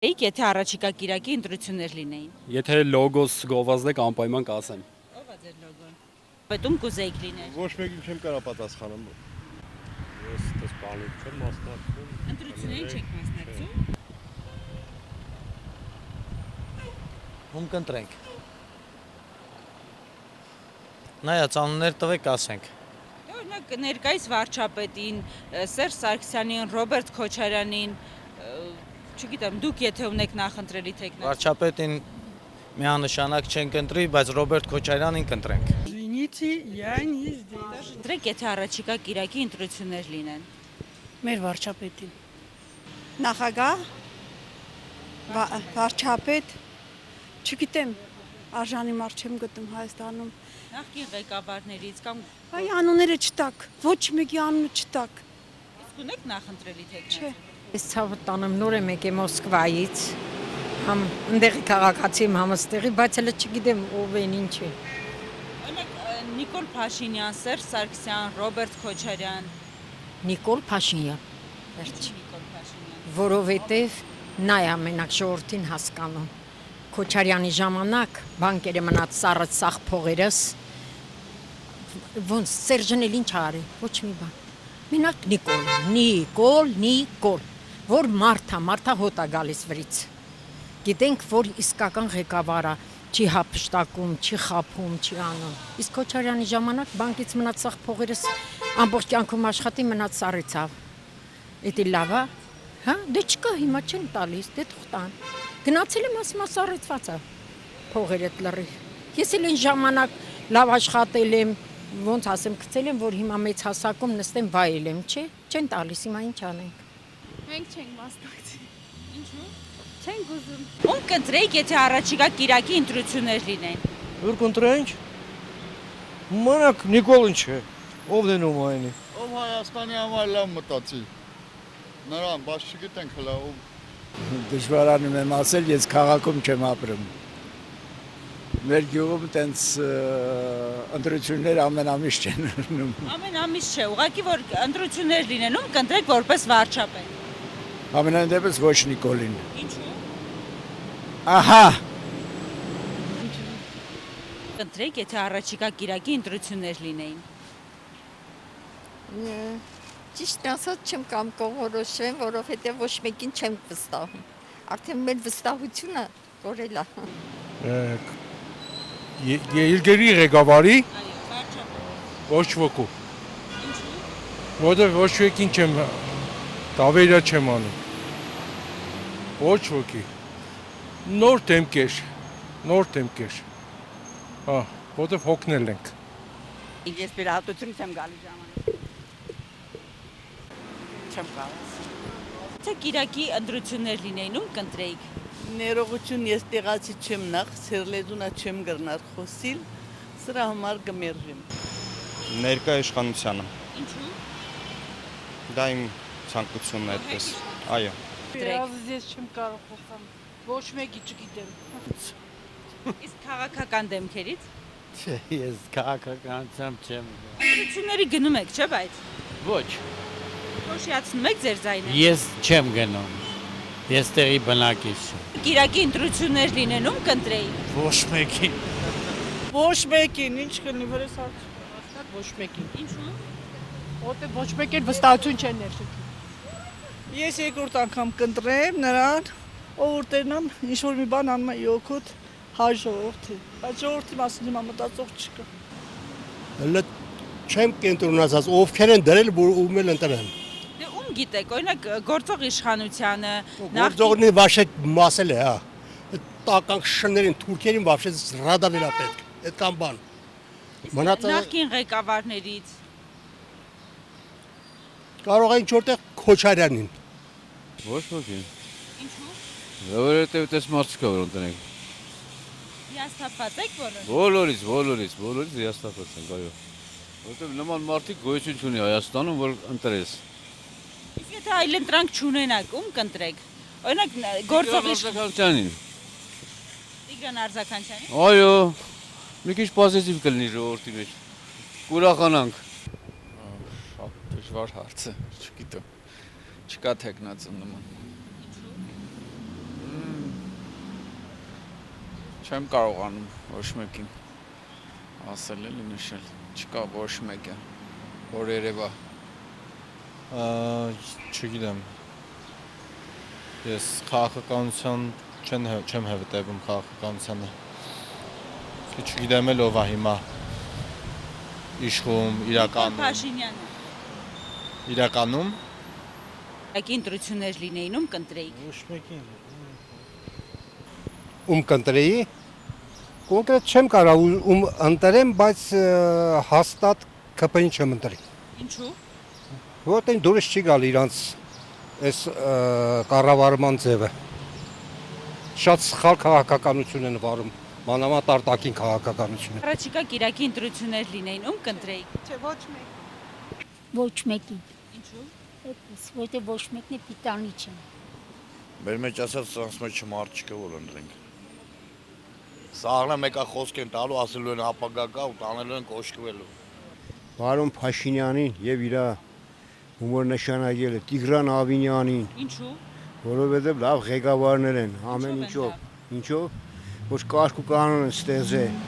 Եկ եթե առաջիկա կիրակի ընտրություններ լինեին։ Եթե լոգոս գովազդեք անպայման կասեմ։ Ո՞վ է ձեր լոգոն։ Պետում կուզեիք լիներ։ Ոչ մեկին չեմ կարող պատասխանել։ Ես դες բանիկ չեմ մասնակցում։ Ընտրություններին չեք մասնակցում։ Ում կընտրենք։ Նայած անուններ տվեք ասենք։ Օրինակ ներկայիս վարչապետին, Սերժ Սարգսյանին, Ռոբերտ Քոչարյանին, չգիտեմ, դուք եթե ունեք նախընտրելի թեկնածու։ Վարչապետին միանշանակ չենք ընտրի, բայց Ռոբերտ Քոչարյանին կընտրենք։ Извините, я не здесь. Ընտրեք եթե առաջիկա կիրակի ընտրություններ լինեն։ Մեր վարչապետին։ Նախագահ, վարչապետ, չգիտեմ, արժանի մարդ չեմ գտնում Հայաստանում։ Նախկին ղեկավարներից կամ Այ անունները չտակ, ոչ մեկի անունը չտակ։ իսկ ունեք նախընտրելի թեկնածու։ Ես ցավը տանեմ նոր եմ եկել Մոսկվայից, համ ընդեղի քաղաքացի եմ համստեղի, բայց հələ չգիտեմ ով են ինչ է։ Օրինակ Նիկոլ Փաշինյան, Սերժ Սարգսյան, Ռոբերտ Քոչարյան, Նիկոլ Փաշինյան, Նիկոլ Փաշինյան։ որովհետև նա է ամենակ ժողովրդին հասկանում։ Քոչարյանի ժամանակ բանկերը մնաց սառած սաղ փողերս, ոնց Սերժն էլ ինչ արի, ոչ մի բան։ Մենակ Նիկոլ, որ մարդա հոտա գալիս վրից։ Գիտենք, որ իսկական ղեկավար է, չի հափշտակում, չի խափում, չի անում։ Իսկ Քոչարյանի ժամանակ բանկից մնաց սաղ փողերս ամբողջ կյանքում աշխատի մնաց սառիցավ։ Էդի լավ է, հա, դե չկա հիմա չեն տալիս, դե թող տան։ Գնացել եմ ասում սառիցված է փողերը լրի։ Ես էլ այն ժամանակ լավ աշխատել եմ, ոնց ասեմ, գցել եմ, որ հիմա մեծ հասակում նստեմ վայել եմ, չէ՞, չեն տալիս, հիմա ինչ անենք։ Մենք չենք մասնակցի։ Ինչու՞։ Չենք ուզում։ Ում կընտրեիք եթե առաջիկա կիրակի ընտրություններ լինեն։ Որ կընտրենք։ Մանակ Նիկոլին չէ։ Ով դենում այնի։ Ով Հայաստանի համար լավ մտածի։ Նրան բաց չգիտենք հլա ով։ Դժվարանում եմ ասել, ես քաղաքում չեմ ապրում։ Մեր գյուղում տենց ընտրություններ ամեն ամիս չեն լինում։ Ամեն ամիս չէ, ուղղակի որ ընտրություններ լինեն, ում կընտրեք որպես վարչապետ։ Ամենայն դեպս ոչ Նիկոլին։ Ինչու՞։ Ահա։ Կընտրեք եթե առաջիկա կիրակի ընտրություններ լինեին։ Ճիշտ ասած չեմ կամ կողորոշեմ, որովհետև ոչ մեկին չեմ վստահում։ Արդեն մեր վստահությունը կորել է։ Երկրի ղեկավարի Այո, վարչապետ։ ոչ ոքի։ Ինչու՞։ Որտեղ ոչ մեկին չեմ դավերա չեմ անում։ Ոչ ոքի։ Նոր դեմքեր։ Հա, որտեղ հոգնել ենք։ Ես բերահատություն չեմ գալի ժամանակ։ Չեմ գալիս։ Եթե կիրակի ընտրություններ լինեին, ում կընտրեիք։ Ներողություն, ես տեղացի չեմ նախ, սերլեզունա չեմ գրնար խոսիլ, սրա համար կմերժեմ։ Ներկա իշխանությանը։ Ինչու՞։ Դա իմ ցանկությունն է այդպես։ Այո։ Ես չեմ կարող խոսամ, ոչ մեկի չգիտեմ։ Իսկ քաղաքական դեմքերից։ Չէ, ես քաղաքականությամբ չեմ։ Ընտրությունների գնում եք, չէ՞ բայց։ Ոչ, Հոշիացնում եք ձեր ձայնը։ ես չեմ գնում։ Ես տեղի բնակիչ եմ։ Կիրակի ընտրություններ լինեն, ում կընտրեիք։ Ոչ մեկին։ Ոչ մեկին, ինչ կլինի, վրես հաստատ ոչ մեկին։ Ինչու՞։ Որտե ոչ մեկին վստահություն չեն ներշնչում։ Ես երկրորդ անգամ կընտրեմ նրան, ով որ տերնամ ինչ-որ մի բան անում է իօքոտ հայ ժողովրդի, բայց ժողովրդի մասին հիմա մտածող չկա։ Հələ չեմ կենտրոնացած, ովքեր են դրել, որ ում էլ ընտրեմ։ Դե ում գիտեք, օրինակ գործող իշխանությանը, Գործողնի վաշե մասել է, հա։ Տական շներին, թուրքերին վաշե ռադարներ է պետք։ Այդքան բան։ նախկին ղեկավարներից։ Կարող է ինչ-որտեղ Քոչարյանին։ Ոչ ոքին։ Ինչու՞։ Որովհետև դες մարդ չկա որ ընտրենք։ Հիասթափված եք բոլորը։ Բոլորից հիասթափված ենք, այո։ Որովհետև նման մարդիկ գոյություն չունի Հայաստանում, որ ընտրես։ Իսկ եթե այլընտրանք չունենաք, ում կընտրեք։ Օրինակ գործող Արձականյանին։ Տիգրան Արձականյանի։ Այո։ Մի քիչ պոզիտիվ կլինի ժողովրդի մեջ։ Կուրախանանք։ Շատ դժվար հարց է, չգիտեմ։ Չկա տեխնացու նման։ Չեմ կարողանում ոչ մեկին ասել էլի նշել։ Չկա ոչ մեկը, որ երևա։ Չգիտեմ։ Ես քաղաքականության չեմ հետևում քաղաքականությանը։ Չգիտեմ էլ ով է հիմա իշխում իրականում։ Փաշինյանը։ Իրականում Ակի ընտրություններ լինեին, ում կընտրեիք։ Ոչ մեկին։ Ում կընտրեի։ Կոնկրետ չեմ կարող ում ընտրեմ, բայց հաստատ ԿՊ-ին չեմ ընտրի։ Ինչու։ Որտեն դուրս չի գալ իրանց այս կառավարման ձևը։ Շատ սխալ քաղաքականություն են վարում, մանավանդ արտաքին քաղաքականությունը։ Առաջիկա Կիրակի ընտրություններ լինեին, ում կընտրեիք։ Չէ, ոչ մեկ։ Ոչ մեկի։ Ինչու։ Այդպես, որտեղ ոչ մեկն է պիտանի չէ։ Մեր մեջ ասած ասում է չմարդ չկա որ ընտրենք։ Սաղն է մեկա խոսք են տալու, ասելու են ապագա կա ու տանելու են կոշկվելու։ Բարոն Փաշինյանին եւ իր հումոր նշանակել է Տիգրան Ավինյանին, Ինչու։ որովհետեւ լավ ղեկավարներ են ամեն Ինչով են ինչով։ Ինչով։ Ոչ կարգ ու կանոն են ստեղծել։